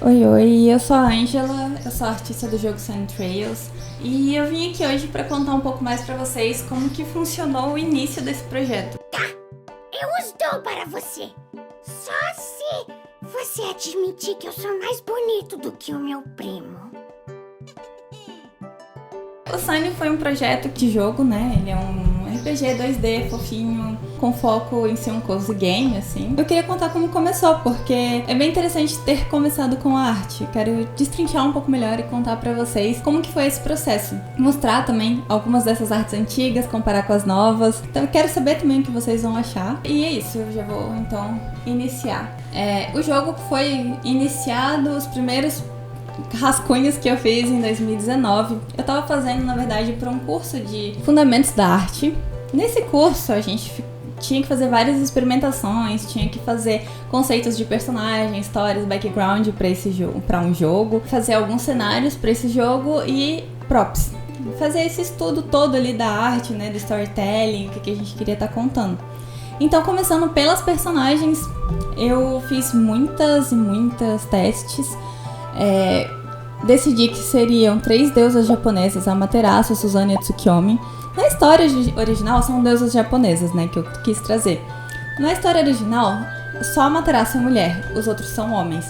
Oi, eu sou a Ângela, eu sou artista do jogo Sunny Trails e eu vim aqui hoje para contar um pouco mais para vocês como que funcionou o início desse projeto. Tá, eu os dou para você, só se você admitir que eu sou mais bonito do que o meu primo. O Sunny foi um projeto de jogo, né? Ele é um RPG 2D fofinho, com foco em ser um cozy game, assim. Eu queria contar como começou, porque é bem interessante ter começado com a arte. Eu quero destrinchar um pouco melhor e contar pra vocês como que foi esse processo. Mostrar também algumas dessas artes antigas, comparar com as novas. Então eu quero saber também o que vocês vão achar. E é isso, eu já vou então iniciar. O jogo foi iniciado, os primeiros rascunhos que eu fiz em 2019. Eu tava fazendo, na verdade, para um curso de Fundamentos da Arte. Nesse curso, a gente tinha que fazer várias experimentações, tinha que fazer conceitos de personagem, histórias, background para esse jogo, para um jogo, fazer alguns cenários para esse jogo e props. Fazer esse estudo todo ali da arte, né, do storytelling, o que a gente queria estar contando. Então, começando pelas personagens, eu fiz muitas testes. Decidi que seriam 3 deusas japonesas, Amaterasu, Suzano e Tsukiyomi. Na história original são deusas japonesas, né, que eu quis trazer. Na história original, só Amaterasu é mulher, os outros são homens.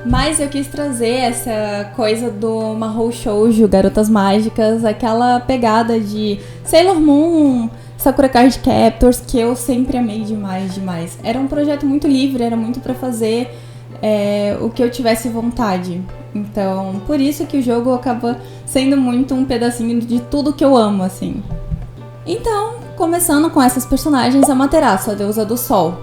Mas eu quis trazer essa coisa do Mahou Shoujo, Garotas Mágicas, aquela pegada de Sailor Moon, Sakura Card Captors, que eu sempre amei demais. Era um projeto muito livre, era muito pra fazer o que eu tivesse vontade. Então, por isso que o jogo acaba sendo muito um pedacinho de tudo que eu amo, assim. Então, começando com essas personagens, a Amaterasu, a deusa do sol.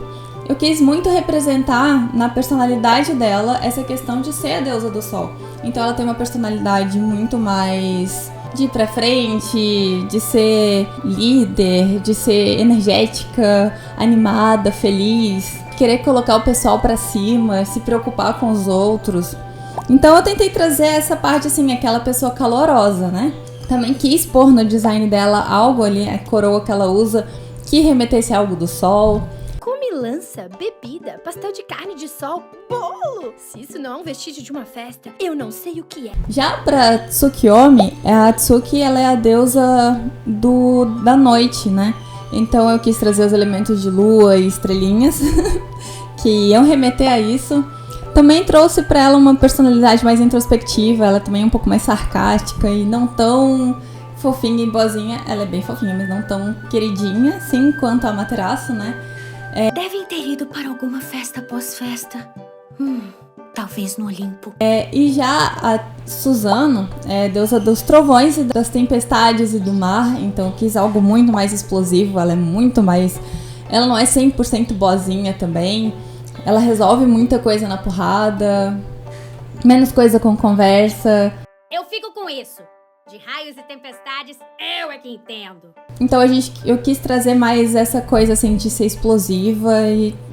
Eu quis muito representar na personalidade dela essa questão de ser a deusa do sol. Então ela tem uma personalidade muito mais de ir pra frente, de ser líder, de ser energética, animada, feliz, querer colocar o pessoal pra cima, se preocupar com os outros. Então eu tentei trazer essa parte, assim, aquela pessoa calorosa, né? Também quis pôr no design dela algo ali, a coroa que ela usa, que remetesse a algo do sol. Comilança, bebida, pastel de carne de sol, bolo! Se isso não é um vestígio de uma festa, eu não sei o que é. Já pra Tsukiyomi, a Tsuki, ela é a deusa da noite, né? Então eu quis trazer os elementos de lua e estrelinhas que iam remeter a isso. Também trouxe pra ela uma personalidade mais introspectiva, ela também é um pouco mais sarcástica e não tão fofinha e boazinha. Ela é bem fofinha, mas não tão queridinha, assim, quanto a Amaterasu, né? Devem ter ido para alguma festa pós-festa. Talvez no Olimpo. E já a Suzano é deusa dos trovões e das tempestades e do mar, então eu quis algo muito mais explosivo, ela é muito mais... Ela não é 100% boazinha também, ela resolve muita coisa na porrada, menos coisa com conversa. Eu fico com isso. De raios e tempestades, eu é que entendo. Então eu quis trazer mais essa coisa assim de ser explosiva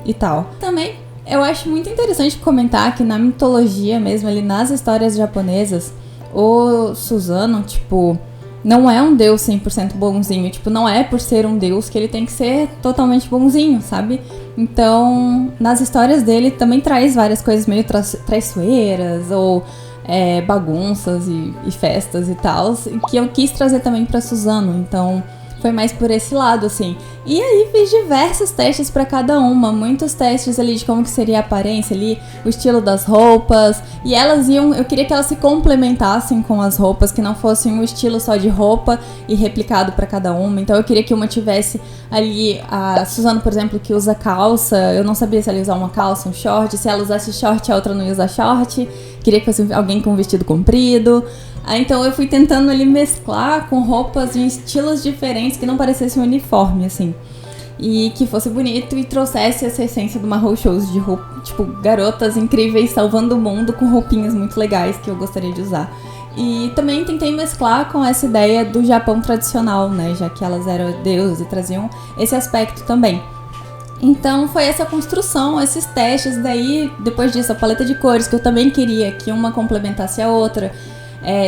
e tal. Também eu acho muito interessante comentar que na mitologia mesmo, ali nas histórias japonesas, o Suzano, tipo, não é um deus 100% bonzinho. Tipo, não é por ser um deus que ele tem que ser totalmente bonzinho, sabe? Então, nas histórias dele também traz várias coisas meio traiçoeiras ou bagunças e festas e tal, que eu quis trazer também pra Suzano. Então, foi mais por esse lado, assim. E aí fiz diversos testes pra cada uma, muitos testes ali de como que seria a aparência ali, o estilo das roupas, e eu queria que elas se complementassem com as roupas, que não fossem um estilo só de roupa e replicado pra cada uma. Então eu queria que uma tivesse ali, a Suzano, por exemplo, que usa calça, eu não sabia se ela ia usar uma calça, um short, se ela usasse short, a outra não ia usar short, queria que fosse alguém com um vestido comprido. Então eu fui tentando ali mesclar com roupas de estilos diferentes que não parecesse um uniforme, assim. E que fosse bonito e trouxesse essa essência do Mahou Shoujo de roupa, tipo, garotas incríveis salvando o mundo com roupinhas muito legais que eu gostaria de usar. E também tentei mesclar com essa ideia do Japão tradicional, né? Já que elas eram deusas e traziam esse aspecto também. Então foi essa construção, esses testes, daí depois disso a paleta de cores que eu também queria que uma complementasse a outra.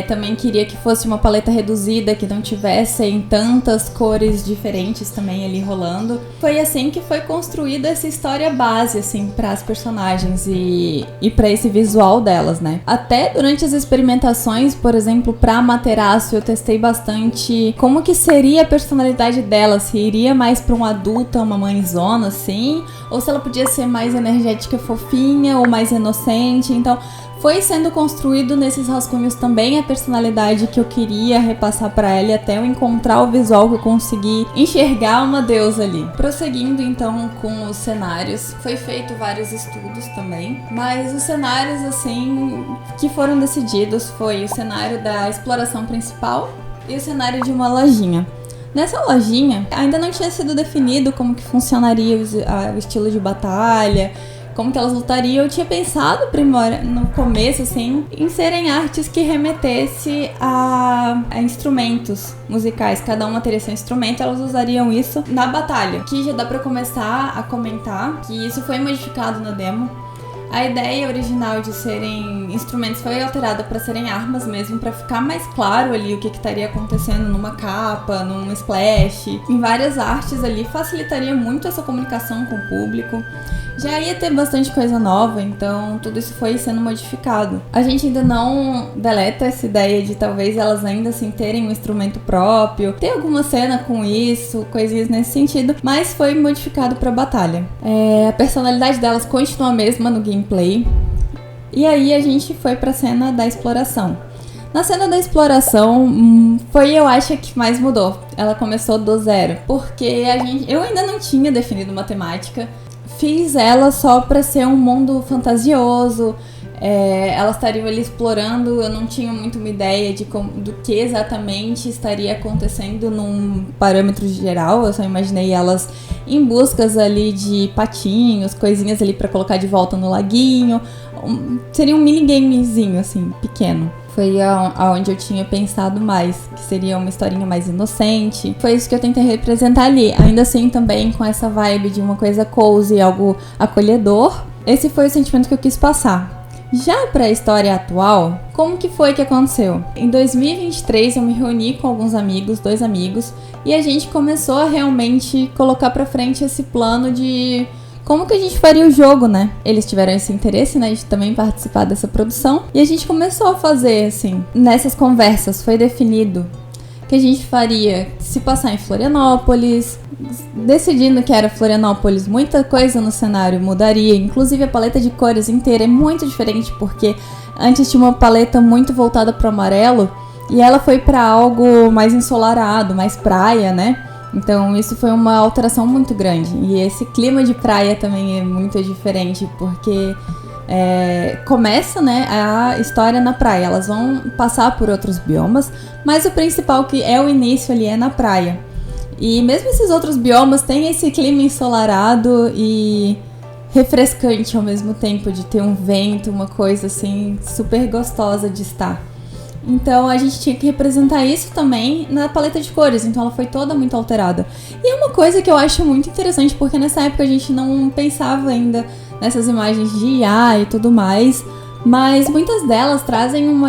Também queria que fosse uma paleta reduzida, que não tivessem tantas cores diferentes também ali rolando. Foi assim que foi construída essa história base, assim, para as personagens e para esse visual delas, né? Até durante as experimentações, por exemplo, pra Amaterasu, eu testei bastante como que seria a personalidade dela, se iria mais pra um adulta, uma mãezona, assim, ou se ela podia ser mais energética, fofinha, ou mais inocente. Então, foi sendo construído nesses rascunhos também a personalidade que eu queria repassar pra ela e até eu encontrar o visual que eu consegui enxergar uma deusa ali. Prosseguindo então com os cenários, foi feito vários estudos também, mas os cenários assim que foram decididos foi o cenário da exploração principal e o cenário de uma lojinha. Nessa lojinha ainda não tinha sido definido como que funcionaria o estilo de batalha, como que elas lutariam. Eu tinha pensado no começo, assim, em serem artes que remetesse a instrumentos musicais. Cada uma teria seu instrumento, elas usariam isso na batalha. Aqui já dá pra começar a comentar que isso foi modificado na demo. A ideia original de serem instrumentos foi alterada para serem armas mesmo, para ficar mais claro ali o que estaria acontecendo numa capa, num splash. Em várias artes ali, facilitaria muito essa comunicação com o público. Já ia ter bastante coisa nova, então tudo isso foi sendo modificado. A gente ainda não deleta essa ideia de talvez elas ainda assim terem um instrumento próprio. Tem alguma cena com isso, coisinhas nesse sentido, mas foi modificado para batalha. A personalidade delas continua a mesma no gameplay. E aí a gente foi pra cena da exploração. Na cena da exploração, foi, eu acho, que mais mudou. Ela começou do zero, porque eu ainda não tinha definido uma temática. Fiz ela só pra ser um mundo fantasioso. Elas estariam ali explorando. Eu não tinha muito uma ideia do que exatamente estaria acontecendo num parâmetro geral. Eu só imaginei elas em buscas ali de patinhos, coisinhas ali pra colocar de volta no laguinho. Seria um minigamezinho assim, pequeno. Foi aonde eu tinha pensado mais, que seria uma historinha mais inocente. Foi isso que eu tentei representar ali. Ainda assim também com essa vibe de uma coisa cozy, algo acolhedor. Esse foi o sentimento que eu quis passar. Já para a história atual, como que foi que aconteceu? Em 2023 eu me reuni com alguns amigos, 2 amigos, e a gente começou a realmente colocar pra frente esse plano de como que a gente faria o jogo, né? Eles tiveram esse interesse, né, de também participar dessa produção. E a gente começou a fazer, assim, nessas conversas, foi definido que a gente faria se passar em Florianópolis. Decidindo que era Florianópolis, muita coisa no cenário mudaria. Inclusive a paleta de cores inteira é muito diferente, porque antes tinha uma paleta muito voltada pro amarelo e ela foi para algo mais ensolarado, mais praia, né? Então isso foi uma alteração muito grande. E esse clima de praia também é muito diferente, porque começa, né, a história na praia. Elas vão passar por outros biomas, mas o principal, que é o início ali, é na praia. E mesmo esses outros biomas têm esse clima ensolarado e refrescante ao mesmo tempo, de ter um vento, uma coisa assim super gostosa de estar. Então a gente tinha que representar isso também na paleta de cores, então ela foi toda muito alterada. E é uma coisa que eu acho muito interessante, porque nessa época a gente não pensava ainda nessas imagens de IA e tudo mais, mas muitas delas trazem um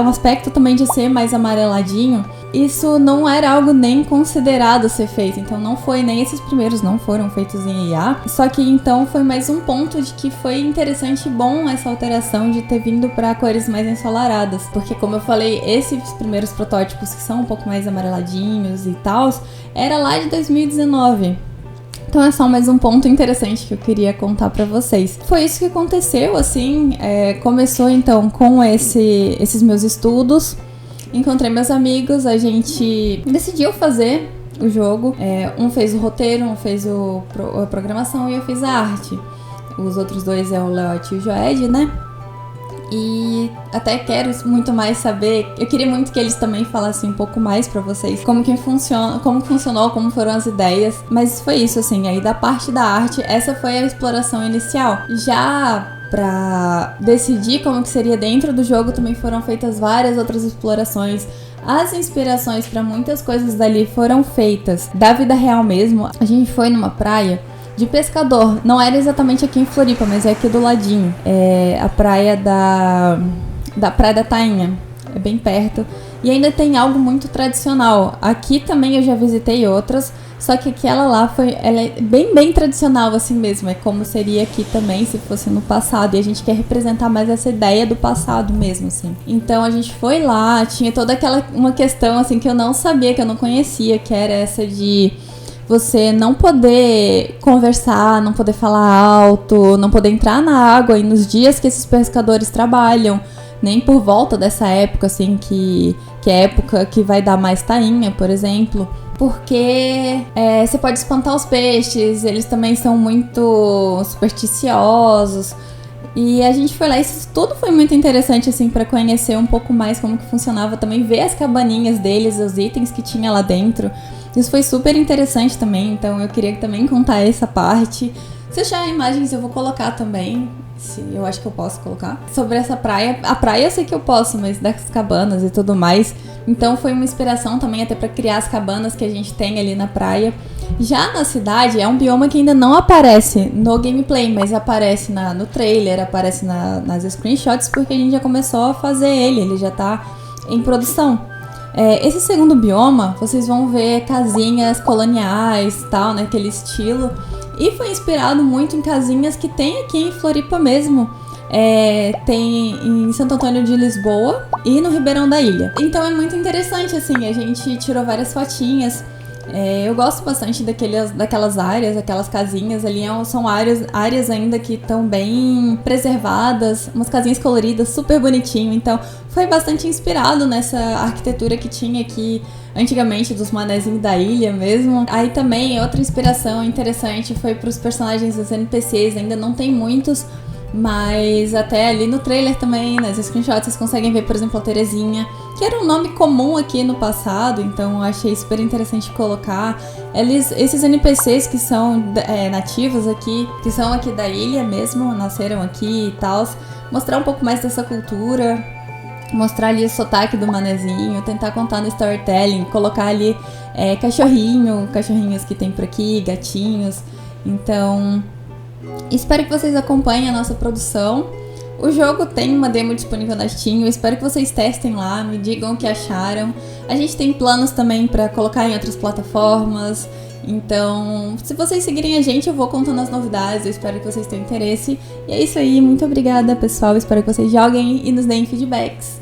aspecto também de ser mais amareladinho. Isso não era algo nem considerado ser feito, então não foi, nem esses primeiros não foram feitos em IA. Só que então foi mais um ponto de que foi interessante e bom essa alteração de ter vindo para cores mais ensolaradas, porque como eu falei, esses primeiros protótipos que são um pouco mais amareladinhos e tal, era lá de 2019. Então é só mais um ponto interessante que eu queria contar pra vocês. Foi isso que aconteceu, assim, começou então com esses meus estudos. Encontrei meus amigos, a gente decidiu fazer o jogo. Um fez o roteiro, um fez a programação e eu fiz a arte. Os outros 2 é o Leote e o Joed, né? E até quero muito mais saber. Eu queria muito que eles também falassem um pouco mais pra vocês como funcionou, como foram as ideias. Mas foi isso, assim. Aí da parte da arte, essa foi a exploração inicial. Já pra decidir como que seria dentro do jogo, também foram feitas várias outras explorações. As inspirações pra muitas coisas dali foram feitas da vida real mesmo. A gente foi numa praia de pescador, não era exatamente aqui em Floripa, mas é aqui do ladinho. É a praia da Praia da Tainha. é bem perto. E ainda tem algo muito tradicional. Aqui também eu já visitei outras, só que aquela lá ela é bem tradicional assim mesmo. É como seria aqui também se fosse no passado. E a gente quer representar mais essa ideia do passado mesmo, assim. Então a gente foi lá, tinha toda uma questão assim que eu não sabia, que eu não conhecia, que era essa de você não poder conversar, não poder falar alto, não poder entrar na água e nos dias que esses pescadores trabalham, nem por volta dessa época, assim, que é época que vai dar mais tainha, por exemplo, porque você pode espantar os peixes, eles também são muito supersticiosos. E a gente foi lá, isso tudo foi muito interessante, assim, pra conhecer um pouco mais como que funcionava, também ver as cabaninhas deles, os itens que tinha lá dentro. Isso foi super interessante também, então eu queria também contar essa parte. Se achar imagens eu vou colocar também, se eu acho que eu posso colocar. Sobre essa praia, a praia eu sei que eu posso, mas das cabanas e tudo mais. Então foi uma inspiração também até pra criar as cabanas que a gente tem ali na praia. Já na cidade é um bioma que ainda não aparece no gameplay, mas aparece no trailer, aparece nas screenshots, porque a gente já começou a fazer ele já tá em produção. Esse segundo bioma, vocês vão ver casinhas coloniais e tal, né, aquele estilo. E foi inspirado muito em casinhas que tem aqui em Floripa mesmo. Tem em Santo Antônio de Lisboa e no Ribeirão da Ilha. Então é muito interessante, assim, a gente tirou várias fotinhas. Eu gosto bastante daquelas áreas, aquelas casinhas ali, são áreas ainda que estão bem preservadas, umas casinhas coloridas, super bonitinho, então foi bastante inspirado nessa arquitetura que tinha aqui antigamente dos manezinhos da ilha mesmo. Aí também outra inspiração interessante foi para os personagens dos NPCs, ainda não tem muitos, mas até ali no trailer também, nas screenshots, vocês conseguem ver, por exemplo, a Terezinha, que era um nome comum aqui no passado, então eu achei super interessante colocar. Esses NPCs que são nativos aqui, que são aqui da ilha mesmo, nasceram aqui e tal, mostrar um pouco mais dessa cultura, mostrar ali o sotaque do manezinho, tentar contar no storytelling, colocar ali cachorrinhos que tem por aqui, gatinhos, então espero que vocês acompanhem a nossa produção. O jogo tem uma demo disponível na Steam, eu espero que vocês testem lá, me digam o que acharam. A gente tem planos também para colocar em outras plataformas, então se vocês seguirem a gente eu vou contando as novidades, eu espero que vocês tenham interesse. E é isso aí, muito obrigada pessoal, espero que vocês joguem e nos deem feedbacks.